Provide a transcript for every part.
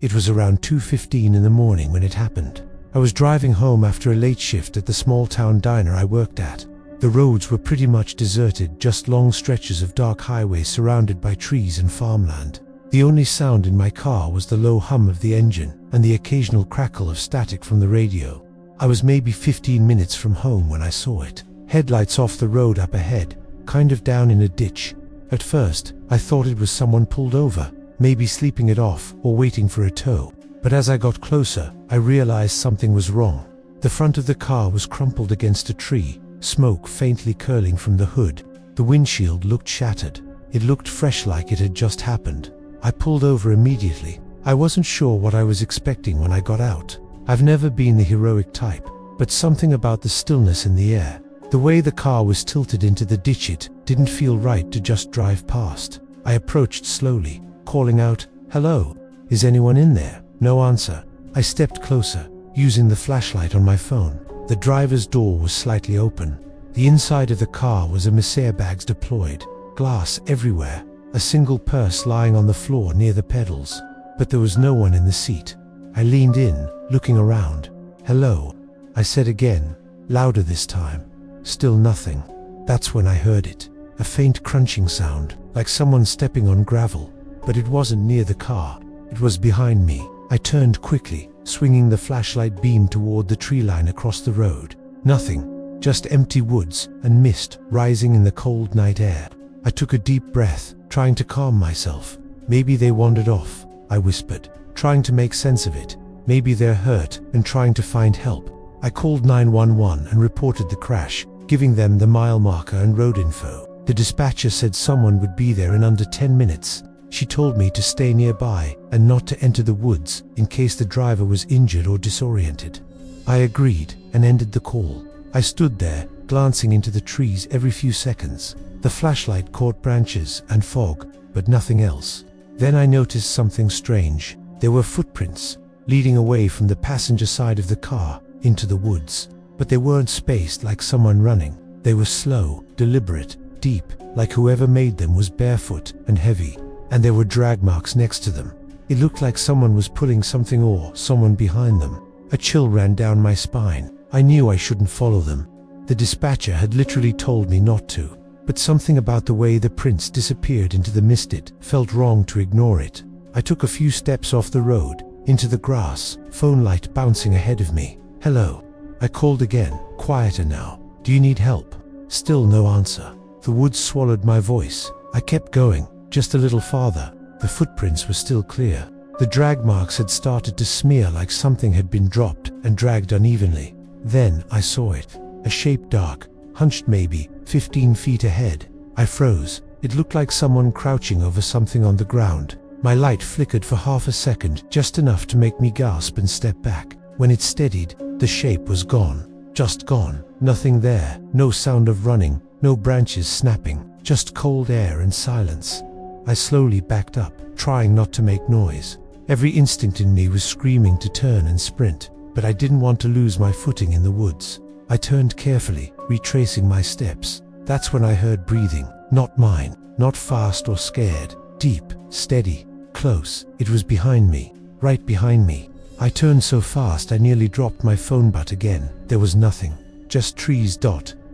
It was around 2:15 in the morning when it happened. I was driving home after a late shift at the small town diner I worked at. The roads were pretty much deserted, just long stretches of dark highway surrounded by trees and farmland. The only sound in my car was the low hum of the engine and the occasional crackle of static from the radio. I was maybe 15 minutes from home when I saw it. Headlights off the road up ahead, kind of down in a ditch. At first, I thought it was someone pulled over, maybe sleeping it off or waiting for a tow. But as I got closer, I realized something was wrong. The front of the car was crumpled against a tree, smoke faintly curling from the hood. The windshield looked shattered. It looked fresh, like it had just happened. I pulled over immediately. I wasn't sure what I was expecting when I got out. I've never been the heroic type, but something about the stillness in the air, the way the car was tilted into the ditch, it didn't feel right to just drive past. I approached slowly, calling out, "Hello, is anyone in there?" No answer. I stepped closer, using the flashlight on my phone. The driver's door was slightly open. The inside of the car was a mess, airbags deployed, glass everywhere, a single purse lying on the floor near the pedals. But there was no one in the seat. I leaned in, looking around. "Hello," I said again, louder this time. Still nothing. That's when I heard it. A faint crunching sound, like someone stepping on gravel. But it wasn't near the car. It was behind me. I turned quickly, swinging the flashlight beam toward the tree line across the road. Nothing. Just empty woods and mist rising in the cold night air. I took a deep breath, trying to calm myself. "Maybe they wandered off," I whispered, trying to make sense of it. "Maybe they're hurt and trying to find help." I called 911 and reported the crash, giving them the mile marker and road info. The dispatcher said someone would be there in under 10 minutes. She told me to stay nearby and not to enter the woods in case the driver was injured or disoriented. I agreed and ended the call. I stood there, glancing into the trees every few seconds. The flashlight caught branches and fog, but nothing else. Then I noticed something strange. There were footprints, leading away from the passenger side of the car into the woods. But they weren't spaced like someone running. They were slow, deliberate, deep, like whoever made them was barefoot and heavy. And there were drag marks next to them. It looked like someone was pulling something or someone behind them. A chill ran down my spine. I knew I shouldn't follow them. The dispatcher had literally told me not to. But something about the way the prints disappeared into the mist, it felt wrong to ignore it. I took a few steps off the road, into the grass, phone light bouncing ahead of me. "Hello," I called again, quieter now. "Do you need help?" Still no answer. The woods swallowed my voice. I kept going, just a little farther. The footprints were still clear. The drag marks had started to smear like something had been dropped and dragged unevenly. Then I saw it. A shape dark, hunched maybe 15 feet ahead. I froze. It looked like someone crouching over something on the ground. My light flickered for half a second, just enough to make me gasp and step back. When it steadied, the shape was gone. Just gone. Nothing there. No sound of running. No branches snapping. Just cold air and silence. I slowly backed up, trying not to make noise. Every instinct in me was screaming to turn and sprint, but I didn't want to lose my footing in the woods. I turned carefully, retracing my steps. That's when I heard breathing. Not mine. Not fast or scared. Deep, steady, close. It was behind me. Right behind me. I turned so fast I nearly dropped my phone butt again. There was nothing. Just trees.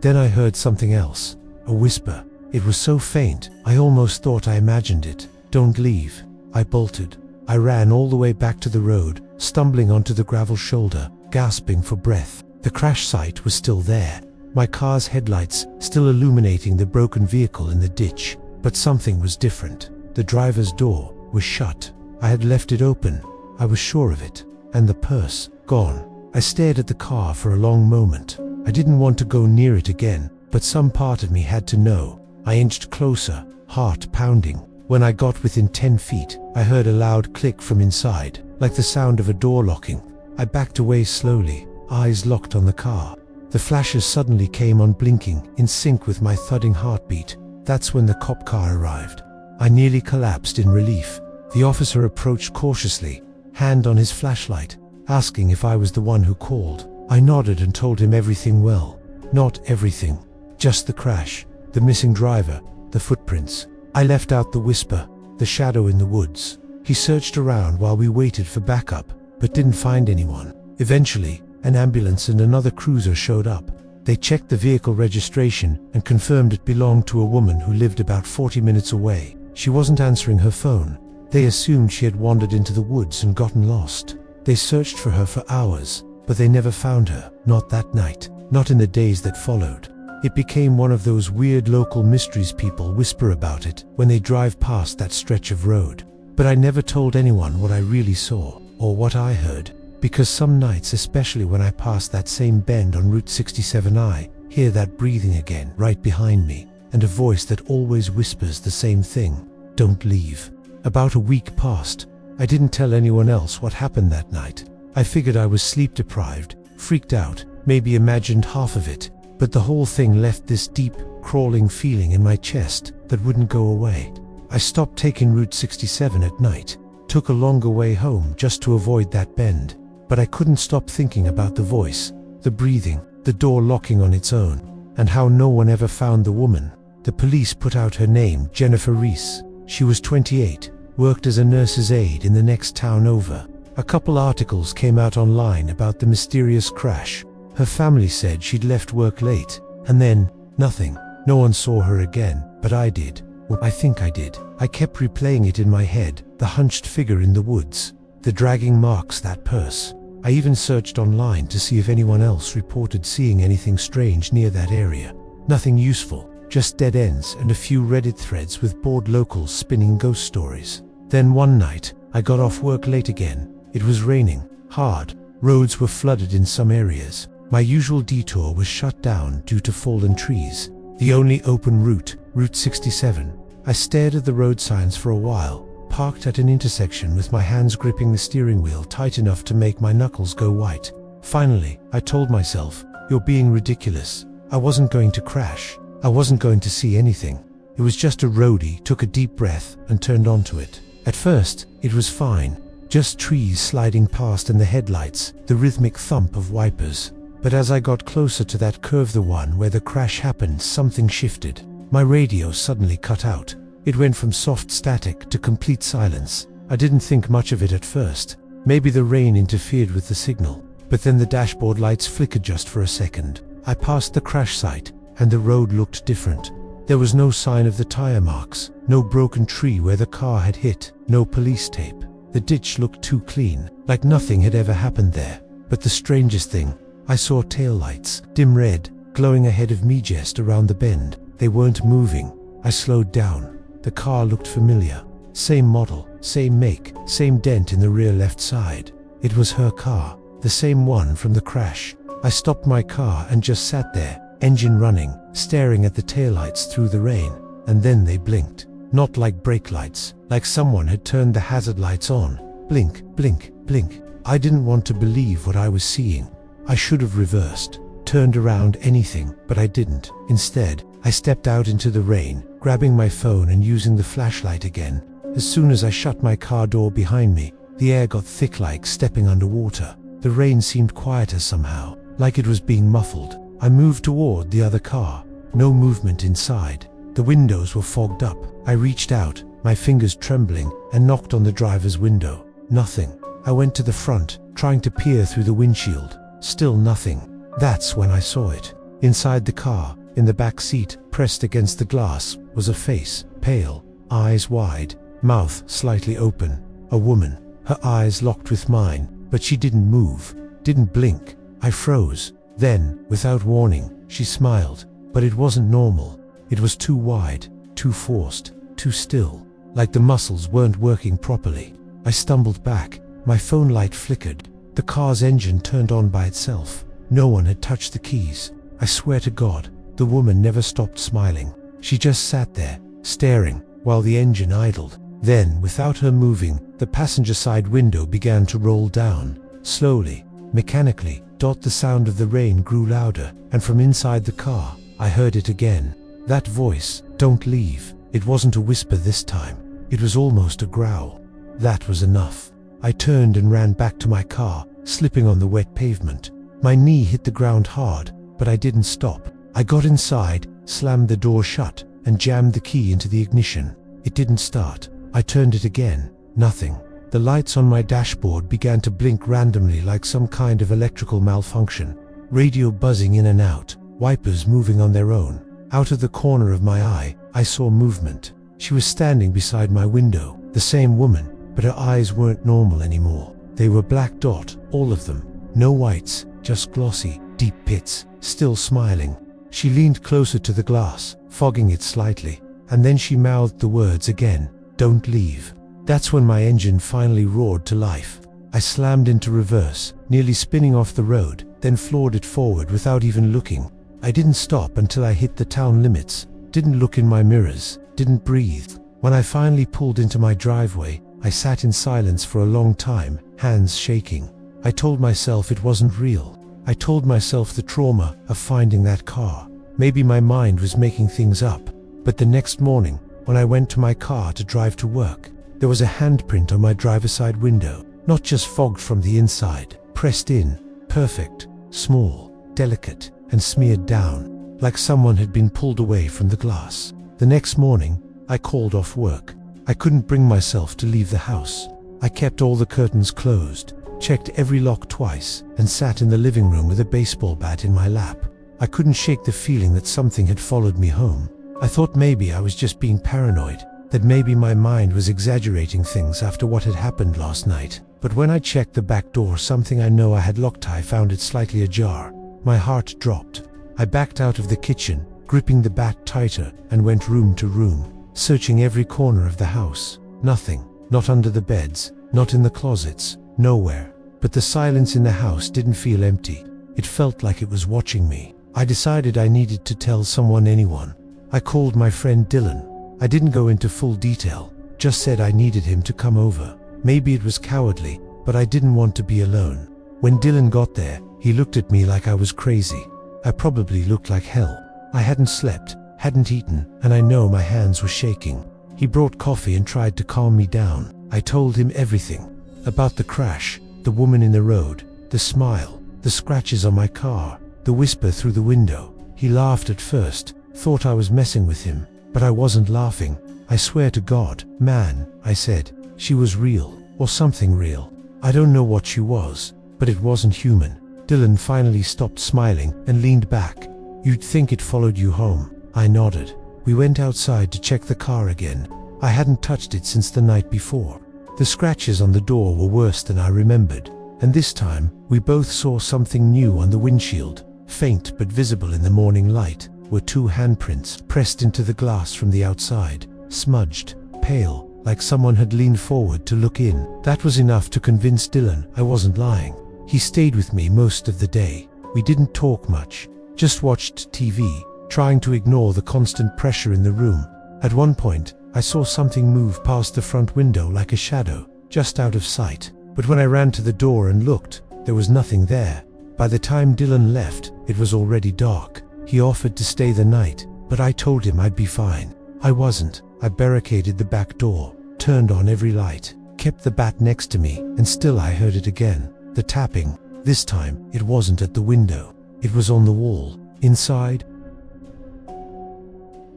Then I heard something else. A whisper. It was so faint, I almost thought I imagined it. "Don't leave." I bolted. I ran all the way back to the road, stumbling onto the gravel shoulder, gasping for breath. The crash site was still there. My car's headlights still illuminating the broken vehicle in the ditch. But something was different. The driver's door was shut. I had left it open. I was sure of it. And the purse, gone. I stared at the car for a long moment. I didn't want to go near it again, but some part of me had to know. I inched closer, heart pounding. When I got within 10 feet, I heard a loud click from inside, like the sound of a door locking. I backed away slowly, eyes locked on the car. The flashes suddenly came on, blinking, in sync with my thudding heartbeat. That's when the cop car arrived. I nearly collapsed in relief. The officer approached cautiously, hand on his flashlight, asking if I was the one who called. I nodded and told him everything well. Not everything. Just the crash, the missing driver, the footprints. I left out the whisper, the shadow in the woods. He searched around while we waited for backup, but didn't find anyone. Eventually, an ambulance and another cruiser showed up. They checked the vehicle registration and confirmed it belonged to a woman who lived about 40 minutes away. She wasn't answering her phone. They assumed she had wandered into the woods and gotten lost. They searched for her for hours, but they never found her. Not that night, not in the days that followed. It became one of those weird local mysteries. People whisper about it when they drive past that stretch of road. But I never told anyone what I really saw, or what I heard, because some nights, especially when I pass that same bend on Route 67, I hear that breathing again right behind me, and a voice that always whispers the same thing: don't leave. About a week passed. I didn't tell anyone else what happened that night. I figured I was sleep deprived, freaked out, maybe imagined half of it, but the whole thing left this deep, crawling feeling in my chest that wouldn't go away. I stopped taking Route 67 at night, took a longer way home just to avoid that bend, but I couldn't stop thinking about the voice, the breathing, the door locking on its own, and how no one ever found the woman. The police put out her name, Jennifer Reese. She was 28, worked as a nurse's aide in the next town over. A couple articles came out online about the mysterious crash. Her family said she'd left work late, and then, nothing. No one saw her again, but I did. Well, I think I did. I kept replaying it in my head, the hunched figure in the woods, the dragging marks, that purse. I even searched online to see if anyone else reported seeing anything strange near that area. Nothing useful, just dead ends and a few Reddit threads with bored locals spinning ghost stories. Then one night, I got off work late again. It was raining, hard. Roads were flooded in some areas. My usual detour was shut down due to fallen trees. The only open route, Route 67. I stared at the road signs for a while, parked at an intersection with my hands gripping the steering wheel tight enough to make my knuckles go white. Finally, I told myself, "You're being ridiculous." I wasn't going to crash. I wasn't going to see anything. It was just a roadie. Took a deep breath and turned onto it. At first, it was fine. Just trees sliding past and the headlights, the rhythmic thump of wipers. But as I got closer to that curve, the one where the crash happened, something shifted. My radio suddenly cut out. It went from soft static to complete silence. I didn't think much of it at first. Maybe the rain interfered with the signal. But then the dashboard lights flickered just for a second. I passed the crash site, and the road looked different. There was no sign of the tire marks, no broken tree where the car had hit, no police tape. The ditch looked too clean, like nothing had ever happened there. But the strangest thing, I saw taillights, dim red, glowing ahead of me just around the bend. They weren't moving. I slowed down. The car looked familiar. Same model, same make, same dent in the rear left side. It was her car, the same one from the crash. I stopped my car and just sat there, engine running, staring at the taillights through the rain. And then they blinked. Not like brake lights, like someone had turned the hazard lights on. Blink, blink, blink. I didn't want to believe what I was seeing. I should have reversed, turned around, anything, but I didn't. Instead, I stepped out into the rain, grabbing my phone and using the flashlight again. As soon as I shut my car door behind me, the air got thick like stepping underwater. The rain seemed quieter somehow, like it was being muffled. I moved toward the other car. No movement inside. The windows were fogged up. I reached out, my fingers trembling, and knocked on the driver's window. Nothing. I went to the front, trying to peer through the windshield. Still nothing. That's when I saw it. Inside the car, in the back seat, pressed against the glass, was a face, pale, eyes wide, mouth slightly open. A woman, her eyes locked with mine, but she didn't move, didn't blink. I froze. Then, without warning, she smiled, but it wasn't normal. It was too wide, too forced, too still, like the muscles weren't working properly. I stumbled back. My phone light flickered. The car's engine turned on by itself. No one had touched the keys. I swear to God, the woman never stopped smiling. She just sat there, staring, while the engine idled. Then, without her moving, the passenger side window began to roll down. Slowly, mechanically. The sound of the rain grew louder, and from inside the car, I heard it again. That voice, "Don't leave." It wasn't a whisper this time. It was almost a growl. That was enough. I turned and ran back to my car, slipping on the wet pavement. My knee hit the ground hard, but I didn't stop. I got inside, slammed the door shut, and jammed the key into the ignition. It didn't start. I turned it again. Nothing. The lights on my dashboard began to blink randomly like some kind of electrical malfunction. Radio buzzing in and out, wipers moving on their own. Out of the corner of my eye, I saw movement. She was standing beside my window, the same woman, but her eyes weren't normal anymore. They were black dot, all of them. No whites, just glossy, deep pits, still smiling. She leaned closer to the glass, fogging it slightly, and then she mouthed the words again, "Don't leave." That's when my engine finally roared to life. I slammed into reverse, nearly spinning off the road, then floored it forward without even looking. I didn't stop until I hit the town limits, didn't look in my mirrors, didn't breathe. When I finally pulled into my driveway, I sat in silence for a long time, hands shaking. I told myself it wasn't real. I told myself the trauma of finding that car. Maybe my mind was making things up. But the next morning, when I went to my car to drive to work, there was a handprint on my driver's side window, not just fogged from the inside, pressed in, perfect, small, delicate, and smeared down, like someone had been pulled away from the glass. The next morning, I called off work. I couldn't bring myself to leave the house. I kept all the curtains closed, checked every lock twice, and sat in the living room with a baseball bat in my lap. I couldn't shake the feeling that something had followed me home. I thought maybe I was just being paranoid, that maybe my mind was exaggerating things after what had happened last night. But when I checked the back door, something I know I had locked, I found it slightly ajar. My heart dropped. I backed out of the kitchen, gripping the bat tighter, and went room to room, searching every corner of the house. Nothing. Not under the beds, not in the closets, nowhere. But the silence in the house didn't feel empty. It felt like it was watching me. I decided I needed to tell someone, anyone. I called my friend Dylan. I didn't go into full detail, just said I needed him to come over. Maybe it was cowardly, but I didn't want to be alone. When Dylan got there, he looked at me like I was crazy. I probably looked like hell. I hadn't slept, hadn't eaten, and I know my hands were shaking. He brought coffee and tried to calm me down. I told him everything. About the crash, the woman in the road, the smile, the scratches on my car, the whisper through the window. He laughed at first, thought I was messing with him, but I wasn't laughing. I swear to God, man, I said, she was real, or something real. I don't know what she was, but it wasn't human. Dylan finally stopped smiling and leaned back. You'd think it followed you home. I nodded. We went outside to check the car again. I hadn't touched it since the night before. The scratches on the door were worse than I remembered, and this time we both saw something new on the windshield. Faint but visible in the morning light were two handprints pressed into the glass from the outside, smudged, pale, like someone had leaned forward to look in. That was enough to convince Dylan I wasn't lying. He stayed with me most of the day. We didn't talk much, just watched TV, trying to ignore the constant pressure in the room. At one point, I saw something move past the front window like a shadow, just out of sight. But when I ran to the door and looked, there was nothing there. By the time Dylan left, it was already dark. He offered to stay the night, but I told him I'd be fine. I wasn't. I barricaded the back door, turned on every light, kept the bat next to me, and still I heard it again. The tapping. This time, it wasn't at the window. It was on the wall, inside.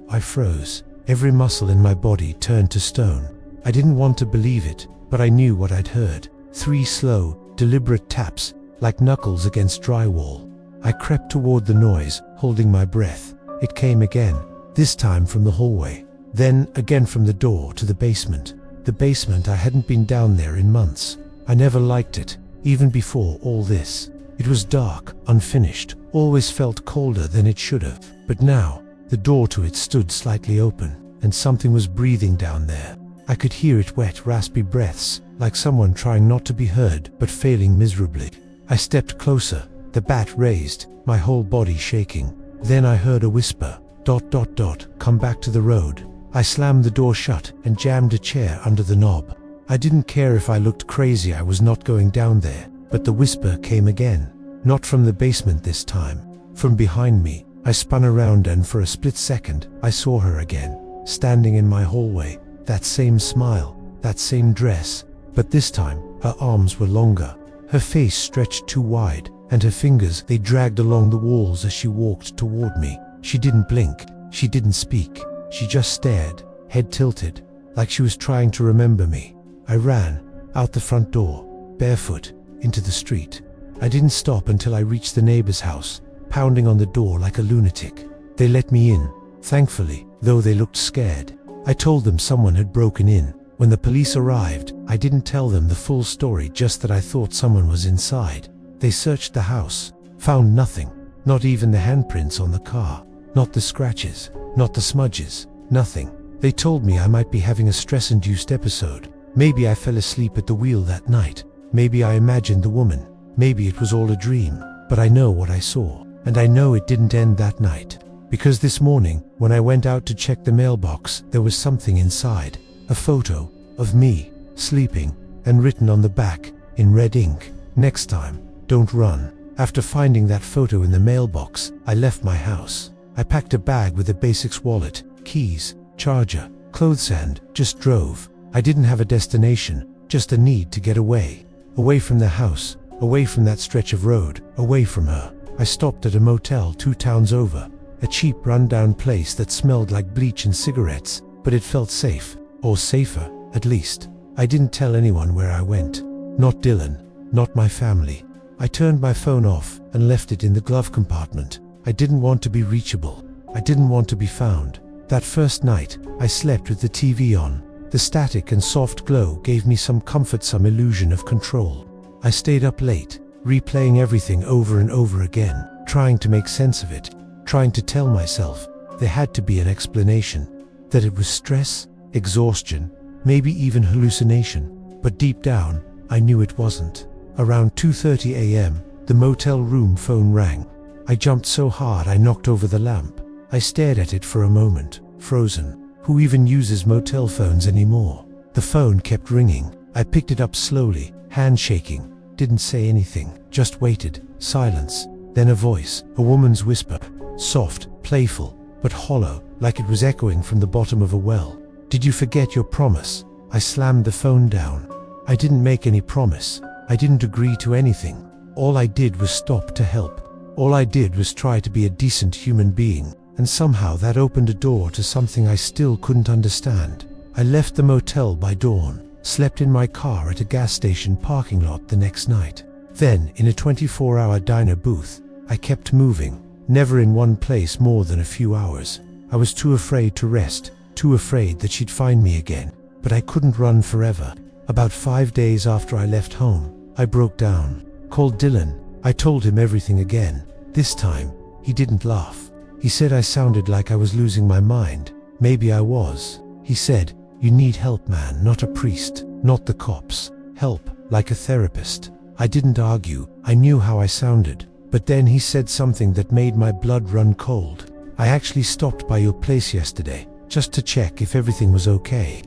I froze. Every muscle in my body turned to stone. I didn't want to believe it, but I knew what I'd heard. 3 slow, deliberate taps, like knuckles against drywall. I crept toward the noise, holding my breath. It came again, this time from the hallway. Then again from the door to the basement. The basement, I hadn't been down there in months. I never liked it, even before all this. It was dark, unfinished, always felt colder than it should have. But now, the door to it stood slightly open, and something was breathing down there. I could hear it wet, raspy breaths, like someone trying not to be heard, but failing miserably. I stepped closer, the bat raised, my whole body shaking. Then I heard a whisper, ... come back to the road. I slammed the door shut and jammed a chair under the knob. I didn't care if I looked crazy, I was not going down there. But the whisper came again, not from the basement this time, from behind me. I spun around and for a split second, I saw her again, standing in my hallway. That same smile, that same dress, but this time, her arms were longer. Her face stretched too wide, and her fingers, they dragged along the walls as she walked toward me. She didn't blink, she didn't speak, she just stared, head tilted, like she was trying to remember me. I ran, out the front door, barefoot, into the street. I didn't stop until I reached the neighbor's house, pounding on the door like a lunatic. They let me in, thankfully, though they looked scared. I told them someone had broken in. When the police arrived, I didn't tell them the full story, just that I thought someone was inside. They searched the house, found nothing, not even the handprints on the car, not the scratches, not the smudges, nothing. They told me I might be having a stress-induced episode. Maybe I fell asleep at the wheel that night. Maybe I imagined the woman. Maybe it was all a dream. But I know what I saw, and I know it didn't end that night. Because this morning, when I went out to check the mailbox, there was something inside. A photo of me, sleeping, and written on the back, in red ink, "Next time, don't run." After finding that photo in the mailbox, I left my house. I packed a bag with a basics wallet, keys, charger, clothes, and just drove. I didn't have a destination, just a need to get away. Away from the house, away from that stretch of road, away from her. I stopped at a motel 2 towns over, a cheap rundown place that smelled like bleach and cigarettes, but it felt safe, or safer, at least. I didn't tell anyone where I went. Not Dylan, not my family. I turned my phone off and left it in the glove compartment. I didn't want to be reachable. I didn't want to be found. That first night, I slept with the TV on. The static and soft glow gave me some comfort, some illusion of control. I stayed up late, replaying everything over and over again, trying to make sense of it, trying to tell myself there had to be an explanation, that it was stress, exhaustion, maybe even hallucination. But deep down, I knew it wasn't. Around 2:30 a.m., the motel room phone rang. I jumped so hard I knocked over the lamp. I stared at it for a moment, frozen. Who even uses motel phones anymore? The phone kept ringing. I picked it up slowly, hand shaking. Didn't say anything, just waited. Silence. Then a voice, a woman's whisper. Soft, playful, but hollow, like it was echoing from the bottom of a well. "Did you forget your promise?" I slammed the phone down. I didn't make any promise. I didn't agree to anything. All I did was stop to help. All I did was try to be a decent human being. And somehow that opened a door to something I still couldn't understand. I left the motel by dawn, slept in my car at a gas station parking lot the next night. Then, in a 24-hour diner booth, I kept moving, never in one place more than a few hours. I was too afraid to rest, too afraid that she'd find me again. But I couldn't run forever. About 5 days after I left home, I broke down, called Dylan. I told him everything again. This time, he didn't laugh. He said I sounded like I was losing my mind. Maybe I was. He said, "You need help, man, not a priest, not the cops. Help, like a therapist." I didn't argue. I knew how I sounded. But then he said something that made my blood run cold. "I actually stopped by your place yesterday, just to check if everything was okay. ...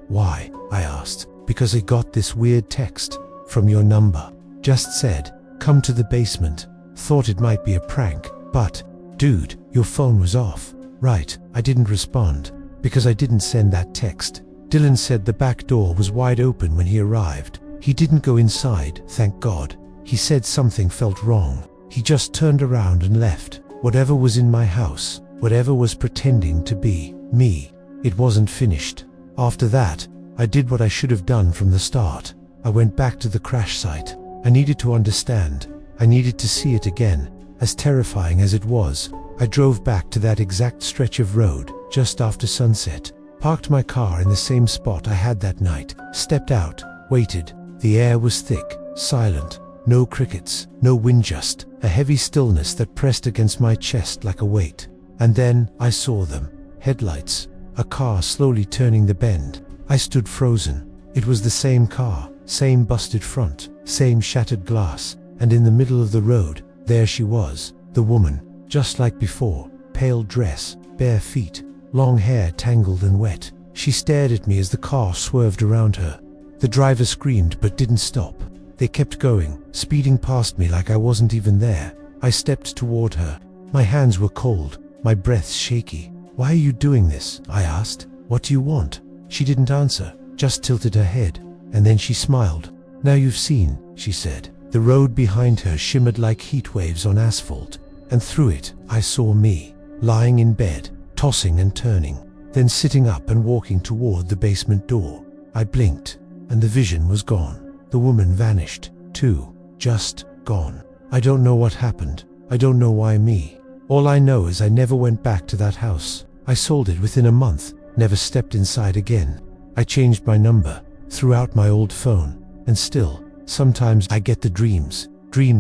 Why?" I asked. "Because I got this weird text from your number. Just said, 'Come to the basement.' Thought it might be a prank, but dude, your phone was off." "Right." I didn't respond, because I didn't send that text. Dylan said the back door was wide open when he arrived. He didn't go inside, thank God. He said something felt wrong. He just turned around and left. Whatever was in my house, whatever was pretending to be me, it wasn't finished. After that, I did what I should have done from the start. I went back to the crash site. I needed to understand. I needed to see it again. As terrifying as it was, I drove back to that exact stretch of road, just after sunset, parked my car in the same spot I had that night, stepped out, waited. The air was thick, silent, no crickets, no wind, just a heavy stillness that pressed against my chest like a weight. And then, I saw them. Headlights, a car slowly turning the bend. I stood frozen. It was the same car, same busted front, same shattered glass, and in the middle of the road, there she was, the woman, just like before, pale dress, bare feet, long hair tangled and wet. She stared at me as the car swerved around her. The driver screamed but didn't stop. They kept going, speeding past me like I wasn't even there. I stepped toward her. My hands were cold, my breath shaky. "Why are you doing this?" I asked. "What do you want?" She didn't answer, just tilted her head, and then she smiled. "Now you've seen," she said. The road behind her shimmered like heat waves on asphalt, and through it, I saw me, lying in bed, tossing and turning, then sitting up and walking toward the basement door. I blinked, and the vision was gone. The woman vanished, too. Just gone. I don't know what happened. I don't know why me. All I know is I never went back to that house. I sold it within a month, never stepped inside again. I changed my number, threw out my old phone, and still, sometimes I get the dreams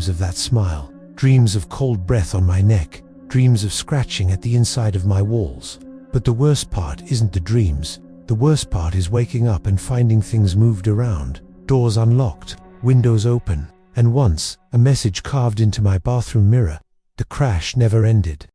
of that smile, dreams of cold breath on my neck, dreams of scratching at the inside of my walls. But the worst part isn't the dreams. The worst part is waking up and finding things moved around, doors unlocked, windows open, and once, a message carved into my bathroom mirror. The crash never ended.